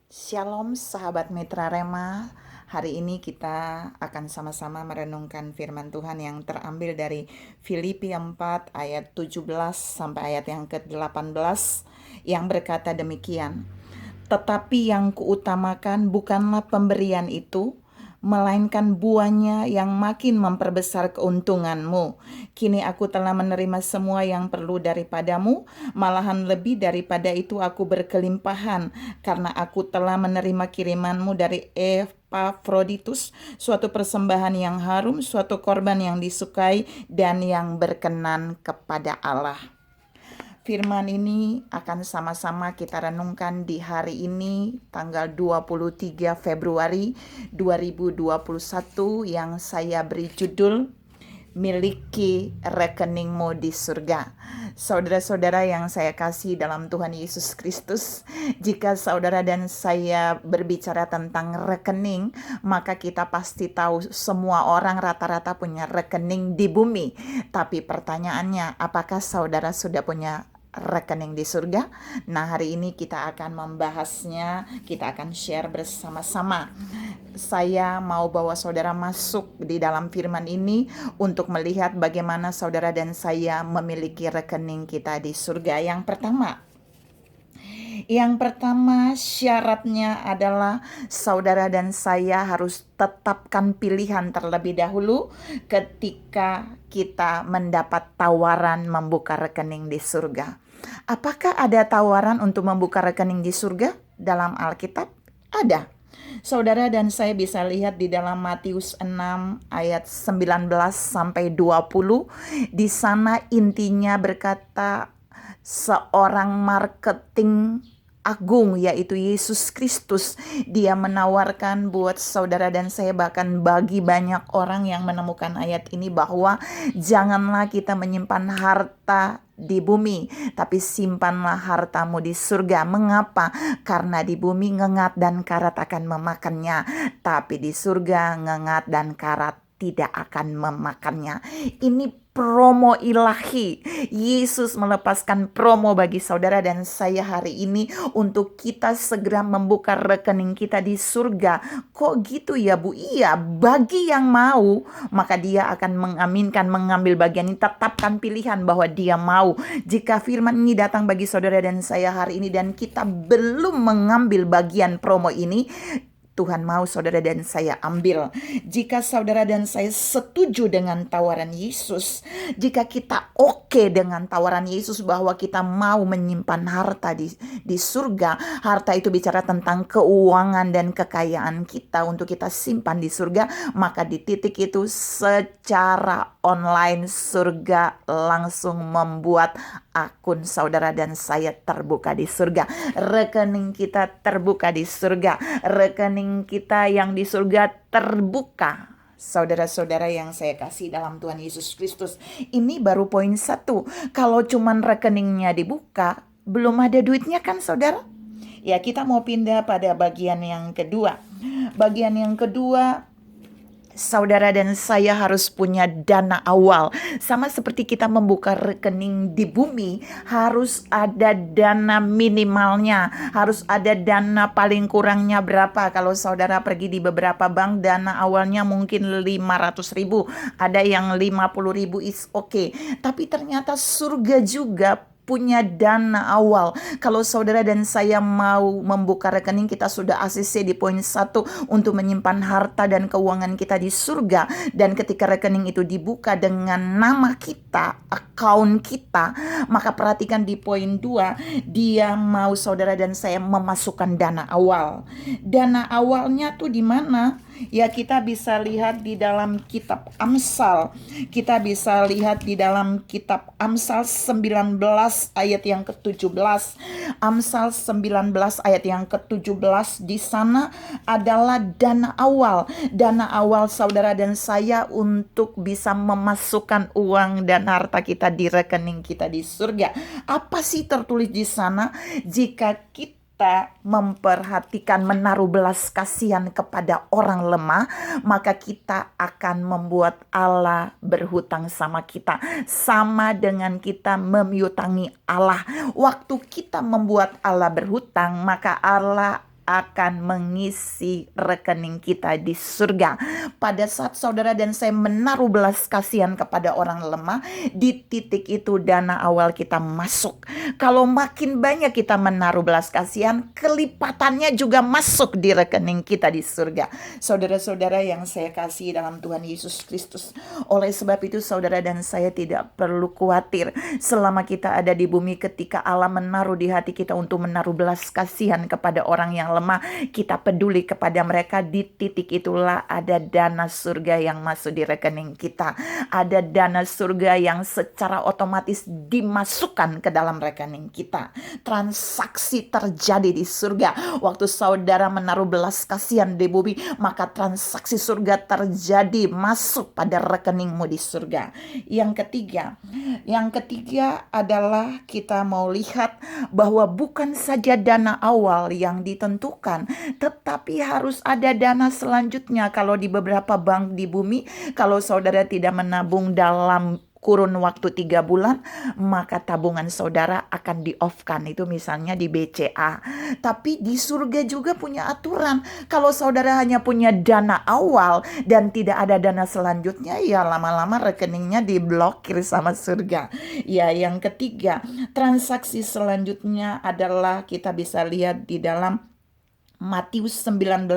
Shalom sahabat Mitra Rema. Hari ini kita akan sama-sama merenungkan firman Tuhan yang terambil dari Filipi 4 ayat 17 sampai ayat yang ke-18 yang berkata demikian. Tetapi yang kuutamakan bukanlah pemberian itu, melainkan buahnya yang makin memperbesar keuntunganmu. Kini aku telah menerima semua yang perlu daripadamu, malahan lebih daripada itu aku berkelimpahan, karena aku telah menerima kirimanmu dari Epafroditus, suatu persembahan yang harum, suatu korban yang disukai dan yang berkenan kepada Allah. Firman ini akan sama-sama kita renungkan di hari ini tanggal 23 Februari 2021 yang saya beri judul Miliki Rekeningmu di Surga. Saudara-saudara yang saya kasih dalam Tuhan Yesus Kristus, jika saudara dan saya berbicara tentang rekening, maka kita pasti tahu semua orang rata-rata punya rekening di bumi. Tapi pertanyaannya, apakah saudara sudah punya rekening di surga? Nah, hari ini kita akan membahasnya, kita akan share bersama-sama. Saya mau bawa saudara masuk di dalam firman ini untuk melihat bagaimana saudara dan saya memiliki rekening kita di surga. Yang pertama syaratnya adalah saudara dan saya harus tetapkan pilihan terlebih dahulu ketika kita mendapat tawaran membuka rekening di surga. Apakah ada tawaran untuk membuka rekening di surga dalam Alkitab? Ada. Saudara dan saya bisa lihat di dalam Matius 6 ayat 19 sampai 20. Di sana intinya berkata seorang marketing agung yaitu Yesus Kristus. Dia menawarkan buat saudara dan saya, bahkan bagi banyak orang yang menemukan ayat ini, bahwa janganlah kita menyimpan harta di bumi, tapi simpanlah hartamu di surga. Mengapa? Karena di bumi ngengat dan karat akan memakannya, tapi di surga ngengat dan karat tidak akan memakannya. Ini promo ilahi. Yesus melepaskan promo bagi saudara dan saya hari ini untuk kita segera membuka rekening kita di surga. Kok gitu ya Bu? Iya, bagi yang mau, maka dia akan mengaminkan, mengambil bagian ini. Tetapkan pilihan bahwa dia mau. Jika firman ini datang bagi saudara dan saya hari ini dan kita belum mengambil bagian promo ini, Tuhan mau saudara dan saya ambil. Jika saudara dan saya setuju dengan tawaran Yesus, jika kita oke dengan tawaran Yesus bahwa kita mau menyimpan harta di surga, harta itu bicara tentang keuangan dan kekayaan kita untuk kita simpan di surga, maka di titik itu secara online surga langsung membuat akun saudara dan saya terbuka di surga. Rekening kita terbuka di surga. Rekening kita yang di surga terbuka. Saudara-saudara yang saya kasih dalam Tuhan Yesus Kristus, ini baru poin 1. Kalau cuman rekeningnya dibuka, belum ada duitnya kan saudara? Ya, kita mau pindah pada bagian yang kedua. Bagian yang kedua, saudara dan saya harus punya dana awal. Sama seperti kita membuka rekening di bumi, harus ada dana minimalnya. Harus ada dana paling kurangnya berapa. Kalau saudara pergi di beberapa bank, dana awalnya mungkin 500.000. Ada yang 50.000 is okay. Tapi ternyata surga juga punya dana awal. Kalau saudara dan saya mau membuka rekening, kita sudah ACC di poin 1 untuk menyimpan harta dan keuangan kita di surga. Dan ketika rekening itu dibuka dengan nama kita, account kita, maka perhatikan di poin 2, dia mau saudara dan saya memasukkan dana awal. Dana awalnya tuh di mana? Ya, kita bisa lihat di dalam kitab Amsal. Kita bisa lihat di dalam kitab Amsal 19 ayat yang ke-17. Amsal 19 ayat yang ke-17, di sana adalah dana awal. Dana awal saudara dan saya untuk bisa memasukkan uang dan harta kita di rekening kita di surga. Apa sih tertulis di sana? Jika kita memperhatikan, menaruh belas kasihan kepada orang lemah, maka kita akan membuat Allah berhutang sama kita. Sama dengan kita memiutangi Allah. Waktu kita membuat Allah berhutang, maka Allah akan mengisi rekening kita di surga. Pada saat saudara dan saya menaruh belas kasihan kepada orang lemah, di titik itu dana awal kita masuk. Kalau makin banyak kita menaruh belas kasihan, kelipatannya juga masuk di rekening kita di surga. Saudara-saudara yang saya kasih dalam Tuhan Yesus Kristus, oleh sebab itu saudara dan saya tidak perlu khawatir selama kita ada di bumi. Ketika Allah menaruh di hati kita untuk menaruh belas kasihan kepada orang yang lemah, kita peduli kepada mereka, di titik itulah ada dana surga yang masuk di rekening kita. Ada dana surga yang secara otomatis dimasukkan ke dalam rekening kita. Transaksi terjadi di surga. Waktu saudara menaruh belas kasihan di bumi, maka transaksi surga terjadi, masuk pada rekeningmu di surga. Yang ketiga adalah kita mau lihat bahwa bukan saja dana awal yang ditentukan, tetapi harus ada dana selanjutnya. Kalau di beberapa bank di bumi, kalau saudara tidak menabung dalam kurun waktu 3 bulan, maka tabungan saudara akan di-off-kan. Itu misalnya di BCA. Tapi di surga juga punya aturan. Kalau saudara hanya punya dana awal dan tidak ada dana selanjutnya, ya lama-lama rekeningnya diblokir sama surga. Ya, yang ketiga, transaksi selanjutnya adalah kita bisa lihat di dalam Matius 19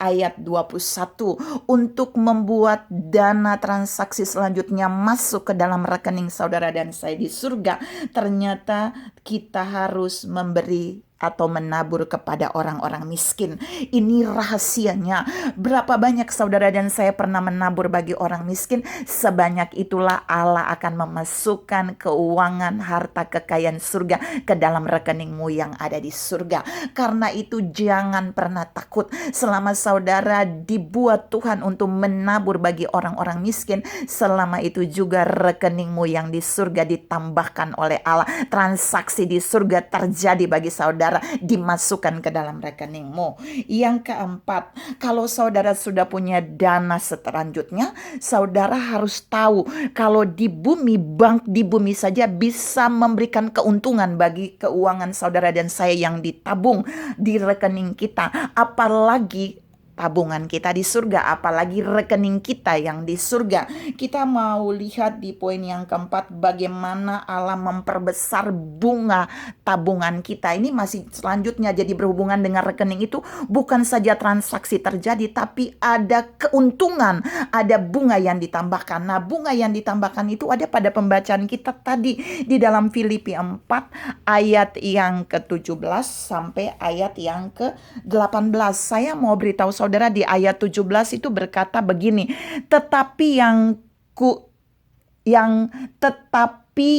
ayat 21. Untuk membuat dana transaksi selanjutnya masuk ke dalam rekening saudara dan saya di surga, ternyata kita harus memberi atau menabur kepada orang-orang miskin. Ini rahasianya. Berapa banyak saudara dan saya pernah menabur bagi orang miskin, sebanyak itulah Allah akan memasukkan keuangan, harta, kekayaan surga ke dalam rekeningmu yang ada di surga. Karena itu jangan pernah takut. Selama saudara dibuat Tuhan untuk menabur bagi orang-orang miskin, selama itu juga rekeningmu yang di surga ditambahkan oleh Allah. Transaksi di surga terjadi bagi saudara, dimasukkan ke dalam rekeningmu. Yang keempat, kalau saudara sudah punya dana selanjutnya, saudara harus tahu kalau di bumi, bank di bumi saja bisa memberikan keuntungan bagi keuangan saudara dan saya yang ditabung di rekening kita, apalagi tabungan kita di surga, apalagi rekening kita yang di surga. Kita mau lihat di poin yang keempat, bagaimana Allah memperbesar bunga tabungan kita. Ini masih selanjutnya, jadi berhubungan dengan rekening itu bukan saja transaksi terjadi, tapi ada keuntungan, ada bunga yang ditambahkan. Nah, bunga yang ditambahkan itu ada pada pembacaan kita tadi di dalam Filipi 4 ayat yang ke-17 sampai ayat yang ke-18. Saya mau beritahu saudara, di ayat 17 itu berkata begini, tetapi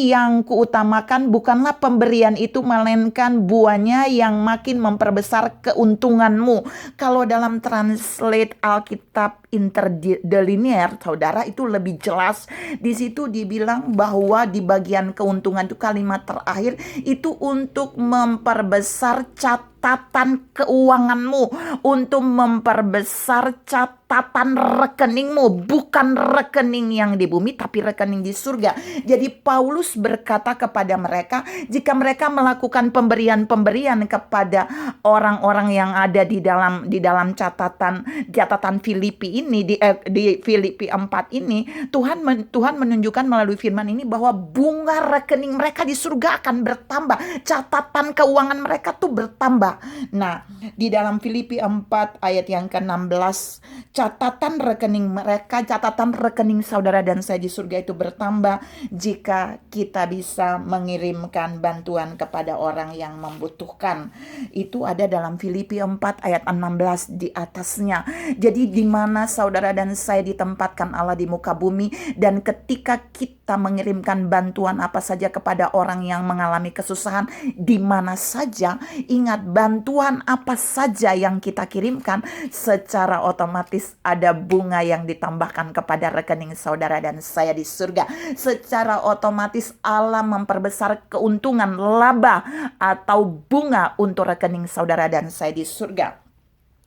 yang kuutamakan bukanlah pemberian itu, melainkan buahnya yang makin memperbesar keuntunganmu. Kalau dalam translate Alkitab Interdelinear, saudara, itu lebih jelas. Di situ dibilang bahwa di bagian keuntungan itu, kalimat terakhir itu untuk memperbesar catatan keuanganmu, untuk memperbesar catatan rekeningmu, bukan rekening yang di bumi tapi rekening di surga. Jadi Paulus berkata kepada mereka, jika mereka melakukan pemberian kepada orang-orang yang ada di dalam catatan Filipi ini, di Filipi 4 ini, Tuhan menunjukkan melalui firman ini bahwa bunga rekening mereka di surga akan bertambah, catatan keuangan mereka tuh bertambah. Nah, di dalam Filipi 4 ayat yang ke-16, catatan rekening mereka, catatan rekening saudara dan saya di surga itu bertambah jika kita bisa mengirimkan bantuan kepada orang yang membutuhkan. Itu ada dalam Filipi 4 ayat 16 di atasnya. Jadi di mana saudara dan saya ditempatkan Allah di muka bumi, dan ketika kita mengirimkan bantuan apa saja kepada orang yang mengalami kesusahan di mana saja, ingat, bantuan apa saja yang kita kirimkan, secara otomatis ada bunga yang ditambahkan kepada rekening saudara dan saya di surga. Secara otomatis Allah memperbesar keuntungan, laba atau bunga untuk rekening saudara dan saya di surga.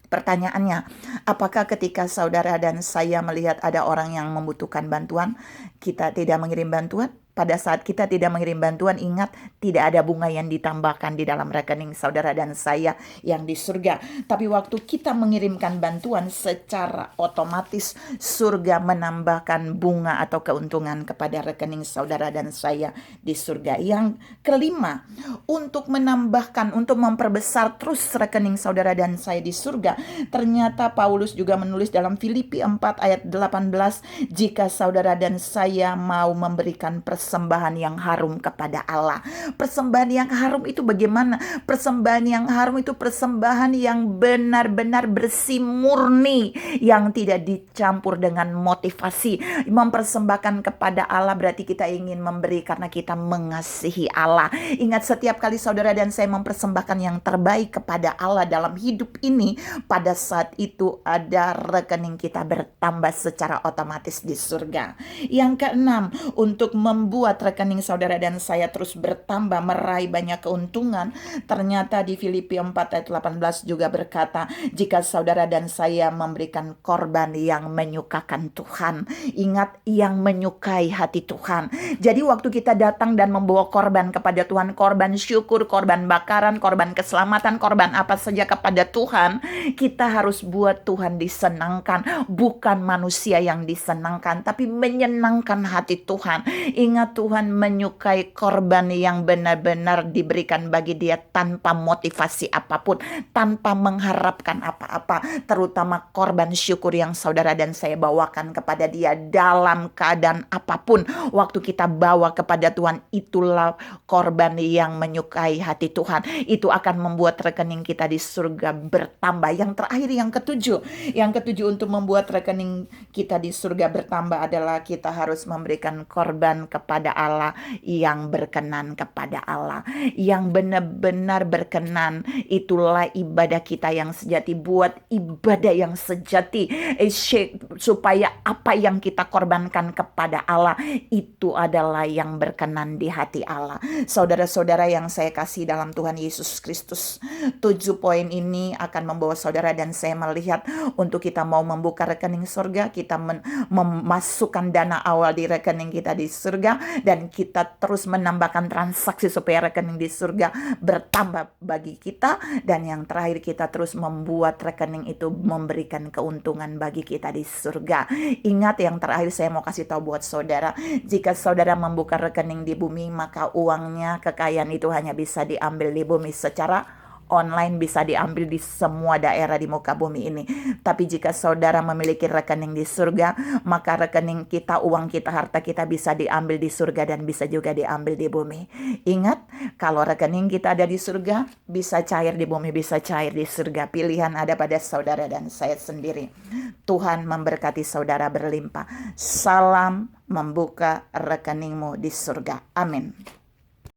Pertanyaannya, apakah ketika saudara dan saya melihat ada orang yang membutuhkan bantuan, kita tidak mengirim bantuan? pada saat kita tidak mengirim bantuan, ingat, tidak ada bunga yang ditambahkan di dalam rekening saudara dan saya yang di surga. Tapi waktu kita mengirimkan bantuan, secara otomatis surga menambahkan bunga atau keuntungan kepada rekening saudara dan saya di surga. Yang kelima, untuk menambahkan, untuk memperbesar terus rekening saudara dan saya di surga, ternyata Paulus juga menulis dalam Filipi 4 ayat 18, jika saudara dan saya mau memberikan persembahan yang harum kepada Allah. Persembahan yang harum itu bagaimana? Persembahan yang harum itu persembahan yang benar-benar bersih, murni, yang tidak dicampur dengan motivasi. Mempersembahkan kepada Allah berarti kita ingin memberi karena kita mengasihi Allah. Ingat, setiap kali saudara dan saya mempersembahkan yang terbaik kepada Allah dalam hidup ini, pada saat itu ada rekening kita bertambah secara otomatis di surga. Yang keenam, untuk membuat rekening saudara dan saya terus bertambah, meraih banyak keuntungan, ternyata di Filipi 4 ayat 18 juga berkata, jika saudara dan saya memberikan korban yang menyukakan Tuhan. Ingat, yang menyukai hati Tuhan. Jadi waktu kita datang dan membawa korban kepada Tuhan, korban syukur, korban bakaran, korban keselamatan, korban apa saja kepada Tuhan, kita harus buat Tuhan disenangkan, bukan manusia yang disenangkan, tapi menyenangkan hati Tuhan. Ingat, Tuhan menyukai korban yang benar-benar diberikan bagi dia tanpa motivasi apapun, tanpa mengharapkan apa-apa, terutama korban syukur yang saudara dan saya bawakan kepada dia dalam keadaan apapun. Waktu kita bawa kepada Tuhan, itulah korban yang menyukai hati Tuhan. Itu akan membuat rekening kita di surga bertambah. Yang terakhir, yang ketujuh untuk membuat rekening kita di surga bertambah adalah kita harus memberikan korban kepada Allah yang berkenan kepada Allah, yang benar-benar berkenan. Itulah ibadah kita yang sejati. Buat ibadah yang sejati, supaya apa yang kita korbankan kepada Allah itu adalah yang berkenan di hati Allah. Saudara-saudara yang saya kasih dalam Tuhan Yesus Kristus, 7 poin ini akan membawa saudara dan saya melihat untuk kita mau membuka rekening surga, kita memasukkan dana awal di rekening kita di surga, dan kita terus menambahkan transaksi supaya rekening di surga bertambah bagi kita. Dan yang terakhir, kita terus membuat rekening itu memberikan keuntungan bagi kita di surga. Ingat, yang terakhir saya mau kasih tahu buat saudara, jika saudara membuka rekening di bumi, maka uangnya, kekayaan itu hanya bisa diambil di bumi secara online, bisa diambil di semua daerah di muka bumi ini. Tapi jika saudara memiliki rekening di surga, maka rekening kita, uang kita, harta kita bisa diambil di surga dan bisa juga diambil di bumi. Ingat, kalau rekening kita ada di surga, bisa cair di bumi, bisa cair di surga. Pilihan ada pada saudara dan saya sendiri. Tuhan memberkati saudara berlimpah. Salam membuka rekeningmu di surga. Amin.